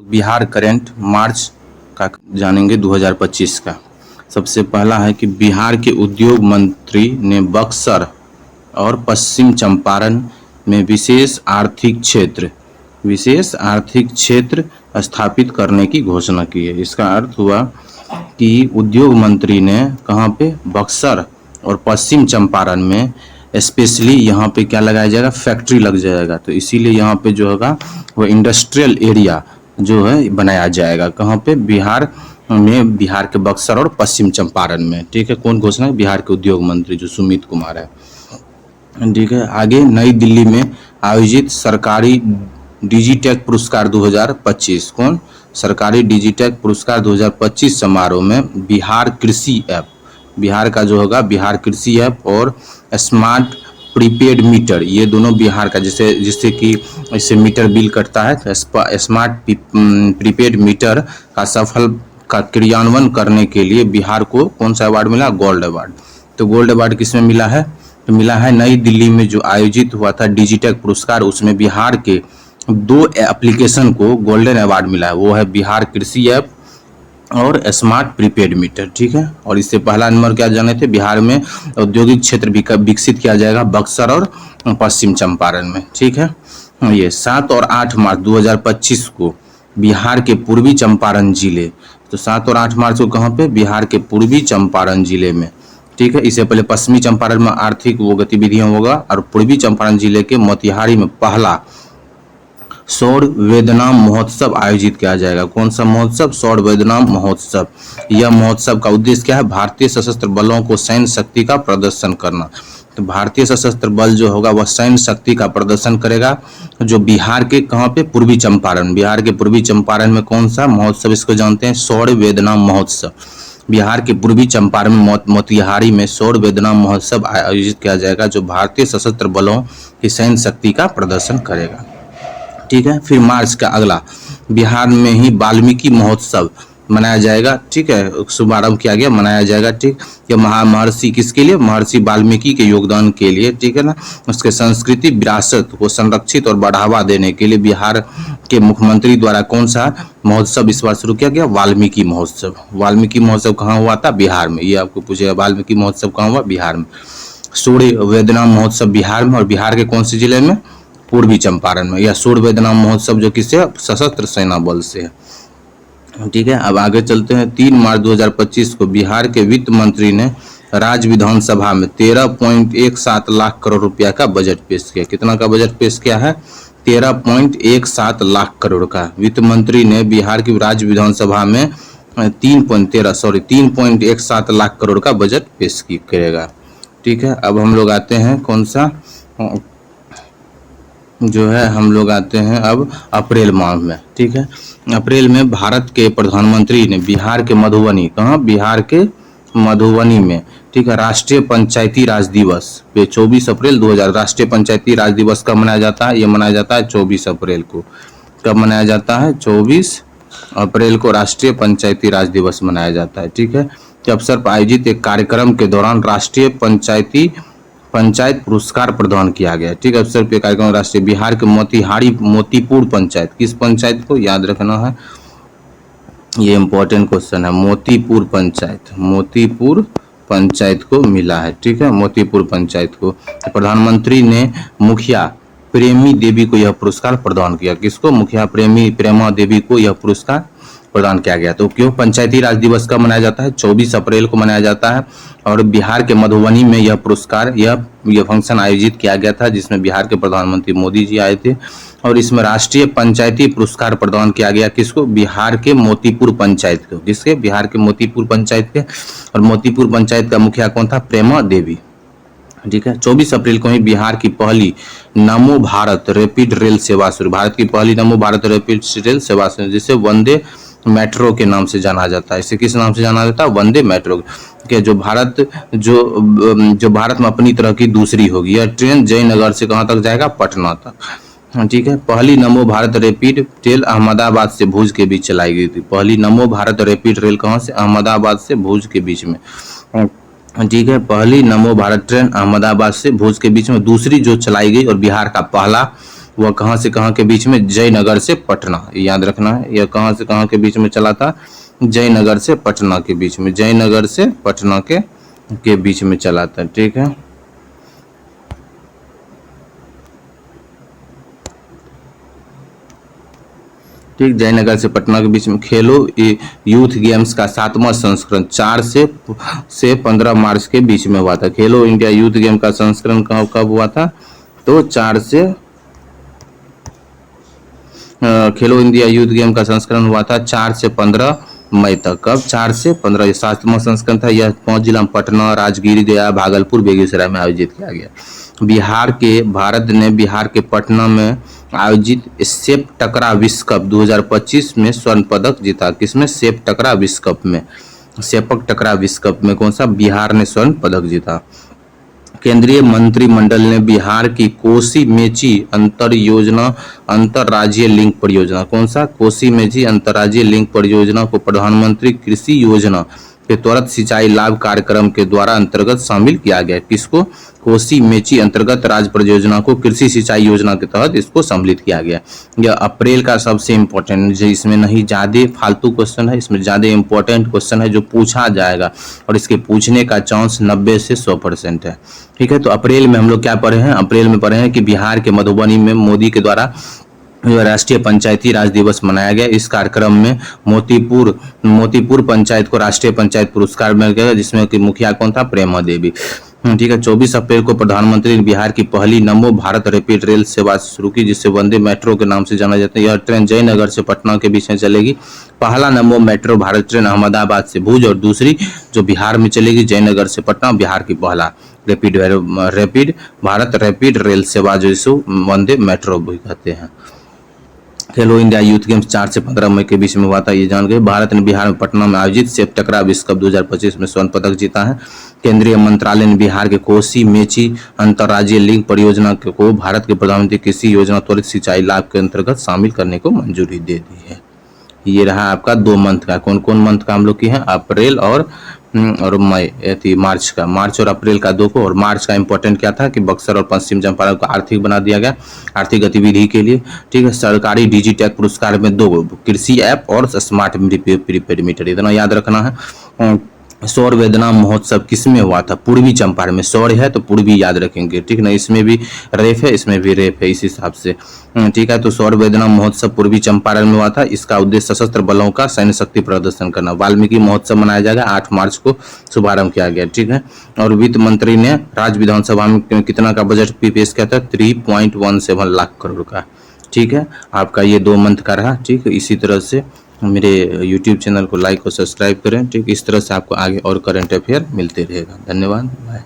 Bihar current मार्च का जानेंगे 2025 का। सबसे पहला है कि बिहार के उद्योग मंत्री ने बक्सर और पश्चिम चंपारण में विशेष आर्थिक क्षेत्र स्थापित करने की घोषणा की है। इसका अर्थ हुआ कि उद्योग मंत्री ने कहाँ पे, बक्सर और पश्चिम चंपारण में स्पेशली यहाँ पे क्या लगाया जाएगा, फैक्ट्री लग जाएगा। तो इसीलिए यहाँ पे जो होगा वो इंडस्ट्रियल एरिया जो है बनाया जाएगा। कहाँ पे, बिहार में, बिहार के बक्सर और पश्चिम चंपारण में। ठीक है, कौन घोषणा है, बिहार के उद्योग मंत्री जो सुमित कुमार है। ठीक है, आगे नई दिल्ली में आयोजित सरकारी डिजिटेक पुरस्कार 2025, कौन, सरकारी डिजिटेक पुरस्कार 2025 समारोह में बिहार कृषि ऐप, बिहार का जो होगा बिहार कृषि ऐप और स्मार्ट प्रीपेड मीटर, ये दोनों बिहार का, जिससे कि इससे मीटर बिल कटता है, तो स्मार्ट प्रीपेड मीटर का सफल का क्रियान्वयन करने के लिए बिहार को कौन सा अवार्ड मिला, गोल्ड अवार्ड। तो गोल्ड अवार्ड किसमें मिला है, तो मिला है नई दिल्ली में जो आयोजित हुआ था डिजिटेक पुरस्कार, उसमें बिहार के 2 एप्लीकेशन को गोल्डन अवार्ड मिला है। वो है बिहार कृषि ऐप और स्मार्ट प्रीपेड मीटर। ठीक है, और इससे पहला नंबर क्या जाने थे, बिहार में औद्योगिक क्षेत्र विकसित किया जाएगा बक्सर और पश्चिम चंपारण में। ठीक है, ये 7 और 8 मार्च 2025 को बिहार के पूर्वी चंपारण जिले, तो 7 और 8 मार्च को कहाँ पे, बिहार के पूर्वी चंपारण जिले में। ठीक है, इससे पहले पश्चिमी चंपारण में आर्थिक वो गतिविधियां होगा, और पूर्वी चंपारण जिले के मोतिहारी में पहला सौर वेदनाम महोत्सव आयोजित किया जाएगा। कौन सा महोत्सव, सौर वेदनाम महोत्सव। यह महोत्सव का उद्देश्य क्या है, भारतीय सशस्त्र बलों को सैन्य शक्ति का प्रदर्शन करना। तो भारतीय सशस्त्र बल जो होगा वह सैन्य शक्ति का प्रदर्शन करेगा, जो बिहार के कहाँ पे, पूर्वी चंपारण, बिहार के पूर्वी चंपारण में कौन सा महोत्सव, इसको जानते हैं सौर वेदनाम महोत्सव। बिहार के पूर्वी चंपारण में मोतिहारी में सौर वेदनाम महोत्सव आयोजित किया जाएगा, जो भारतीय सशस्त्र बलों की सैन्य शक्ति का प्रदर्शन करेगा। ठीक है, फिर मार्च का अगला, बिहार में ही वाल्मीकि महोत्सव मनाया जाएगा। ठीक है, शुभारंभ किया गया, मनाया जाएगा। ठीक, ये महर्षि किसके लिए, महर्षि वाल्मीकि के योगदान के लिए। ठीक है ना, उसके संस्कृति विरासत को संरक्षित और बढ़ावा देने के लिए बिहार के मुख्यमंत्री द्वारा कौन सा महोत्सव इस बार शुरू किया गया, वाल्मीकि महोत्सव। वाल्मीकि महोत्सव कहाँ हुआ था, बिहार में। ये आपको पूछेगा, वाल्मीकि महोत्सव कहाँ हुआ, बिहार में। सूर्य वेदनाम महोत्सव बिहार में, और बिहार के कौन से जिले में, पूर्वी चंपारण में। यह सूर्य वेदनाम महोत्सव जो किससे, सशस्त्र सेना बल से है। ठीक है, अब आगे चलते हैं। 3 मार्च 2025 को बिहार के वित्त मंत्री ने राज्य विधानसभा में 13.17 लाख करोड़ रुपया का बजट पेश किया। कितना का बजट पेश किया है, 13.17 लाख करोड़ का। वित्त मंत्री ने बिहार की राज्य विधानसभा में 3.17 लाख करोड़ का बजट पेश करेगा। ठीक है, अब हम लोग आते हैं कौन सा, जो है हम लोग आते हैं अब अप्रैल माह में। ठीक है, अप्रैल में भारत के प्रधानमंत्री ने बिहार के मधुबनी, कहाँ, बिहार के मधुबनी में, ठीक है, राष्ट्रीय पंचायती राज दिवस पे 24 अप्रैल 2000, राष्ट्रीय पंचायती राज दिवस कब मनाया जाता है, ये मनाया जाता है 24 अप्रैल को। कब मनाया जाता है, 24 अप्रैल को राष्ट्रीय पंचायती राज दिवस मनाया जाता है। ठीक है, के अवसर पर आयोजित एक कार्यक्रम के दौरान राष्ट्रीय पंचायत पुरस्कार प्रदान किया गया। ठीक, अवसर पे कार्यक्रम राष्ट्रीय, बिहार के मोतीपुर पंचायत, किस पंचायत को याद रखना है, ये इंपॉर्टेंट क्वेश्चन है, मोतीपुर पंचायत को मिला है। ठीक है, मोतीपुर पंचायत को प्रधानमंत्री ने मुखिया प्रेमी देवी को यह पुरस्कार प्रदान किया। किसको, मुखिया प्रेमा देवी को यह पुरस्कार प्रदान किया गया। तो क्यों पंचायती राज दिवस कब मनाया जाता है, 24 अप्रैल को मनाया जाता है, और बिहार के मधुबनी में यह पुरस्कार, यह फंक्शन आयोजित किया गया था, जिसमें बिहार के प्रधानमंत्री मोदी जी आए थे, और इसमें राष्ट्रीय पंचायती पुरस्कार प्रदान किया गया किसको, बिहार के मोतीपुर पंचायत को। किसके, बिहार के मोतीपुर पंचायत के, और मोतीपुर पंचायत का मुखिया कौन था, प्रेमा देवी। ठीक है, 24 अप्रैल को ही बिहार की पहली नमो भारत रैपिड रेल सेवा शुरू, भारत की पहली नमो भारत रैपिड रेल सेवा शुरू, जिसे वंदे मेट्रो के नाम से जाना जाता है। इसे किस नाम से जाना जाता है, वंदे मेट्रो के, जो भारत में अपनी तरह की दूसरी होगी। यह ट्रेन जयनगर से कहाँ तक जाएगा, पटना तक। ठीक है, पहली नमो भारत रैपिड रेल अहमदाबाद से भुज के बीच चलाई गई थी। पहली नमो भारत रैपिड रेल कहाँ से, अहमदाबाद से भुज के बीच में। ठीक है, पहली नमो भारत ट्रेन अहमदाबाद से भुज के बीच में, दूसरी जो चलाई गई और बिहार का पहला वह कहाँ से कहाँ के बीच में, जयनगर से पटना, याद रखना है। यह कहाँ से कहाँ के बीच में चला था, जयनगर से पटना के बीच में, जयनगर से पटना के बीच में चला था। ठीक है, ठीक, जयनगर से पटना के बीच में। खेलो यूथ गेम्स का 7वां संस्करण 4 से 15 मार्च के बीच में हुआ था। खेलो इंडिया यूथ गेम का संस्करण कब हुआ था, तो 4 से खेलो इंडिया यूथ गेम का संस्करण हुआ था 4 से 15 मई तक। कब, 4 से 15। 7वां संस्करण था। यह 5 जिला पटना, राजगीर, गया, भागलपुर, बेगूसराय में आयोजित किया गया। भारत ने बिहार के पटना में आयोजित सेप टकरा विश्व कप 2025 में स्वर्ण पदक जीता। किसमें, सेप टकरा विश्व कप में, सेपक टकरा विश्व कप में कौन सा, बिहार ने स्वर्ण पदक जीता। केंद्रीय मंत्रिमंडल ने बिहार की कोसी मेची अंतरराज्यीय लिंक परियोजना, कौन सा, कोसी मेची अंतरराज्यीय लिंक परियोजना को प्रधानमंत्री कृषि योजना के त्वरित सिंचाई लाभ कार्यक्रम के द्वारा अंतर्गत शामिल किया गया। किसको, कोसी मेची अंतर्गत राज्य परियोजना को कृषि सिंचाई योजना के तहत इसको सम्मिलित किया गया। यह अप्रैल का सबसे इम्पोर्टेंट, इसमें नहीं ज्यादा फालतू क्वेश्चन है, इसमें ज्यादा इंपॉर्टेंट क्वेश्चन है जो पूछा जाएगा और इसके पूछने का चांस 90 से 100% है। ठीक है, तो अप्रैल में हम लोग क्या पढ़े हैं, अप्रैल में पढ़े हैं कि बिहार के मधुबनी में मोदी के द्वारा राष्ट्रीय पंचायती राज दिवस मनाया गया। इस कार्यक्रम में मोतीपुर पंचायत को राष्ट्रीय पंचायत पुरस्कार मिल गया, जिसमें कि मुखिया कौन था, प्रेमा देवी। ठीक है, 24 अप्रैल को प्रधानमंत्री ने बिहार की पहली नमो भारत रैपिड रेल सेवा शुरू की, जिसे वंदे मेट्रो के नाम से जाना जाता है। यह ट्रेन जयनगर से पटना के बीच में चलेगी। पहला नमो मेट्रो भारत ट्रेन अहमदाबाद से भुज और दूसरी जो बिहार में चलेगी जयनगर से पटना, बिहार की पहला रैपिड भारत रैपिड रेल सेवा जो इसे वंदे मेट्रो भी कहते हैं। खेलो इंडिया यूथ गेम्स 4 से 15 मई के बीच में हुआ था, ये जान गए। भारत ने बिहार में पटना में आयोजित सेप टकरा विश्व कप 2025 में स्वर्ण पदक जीता है। केंद्रीय मंत्रालय ने बिहार के कोसी मेची अंतरराज्यीय लिंक परियोजना को भारत के प्रधानमंत्री कृषि योजना त्वरित सिंचाई लाभ के अंतर्गत शामिल करने को मंजूरी दे दी है। ये रहा आपका 2 मंथ का। कौन कौन मंथ का हम लोग की है, अप्रैल और मई, मार्च का, मार्च और अप्रैल का 2 को। और मार्च का इंपॉर्टेंट क्या था कि बक्सर और पश्चिम चंपारण को आर्थिक बना दिया गया, आर्थिक गतिविधि के लिए। ठीक है, सरकारी डिजिटेक पुरस्कार में 2 कृषि ऐप और स्मार्ट प्रीपेड मीटर, इतना याद रखना है। सौर वेदना महोत्सव किसमें हुआ था, पूर्वी चंपारण में। सौर है तो पूर्वी याद रखेंगे, ठीक ना। इसमें भी रेफ है, इसमें भी रेफ है, इस हिसाब से। ठीक है, तो सौर वेदना महोत्सव पूर्वी चंपारण में हुआ था। इसका उद्देश्य सशस्त्र बलों का सैन्य शक्ति प्रदर्शन करना। वाल्मीकि महोत्सव मनाया जाएगा, 8 मार्च को शुभारंभ किया गया। ठीक है, और वित्त मंत्री ने राज्य विधानसभा में कितना का बजट पेश किया था, 3.17 लाख करोड़ का। ठीक है, आपका ये 2 मंथ का रहा। ठीक है, इसी तरह से मेरे YouTube चैनल को लाइक और सब्सक्राइब करें। ठीक, इस तरह से आपको आगे और करंट अफेयर मिलते रहेगा। धन्यवाद, बाय।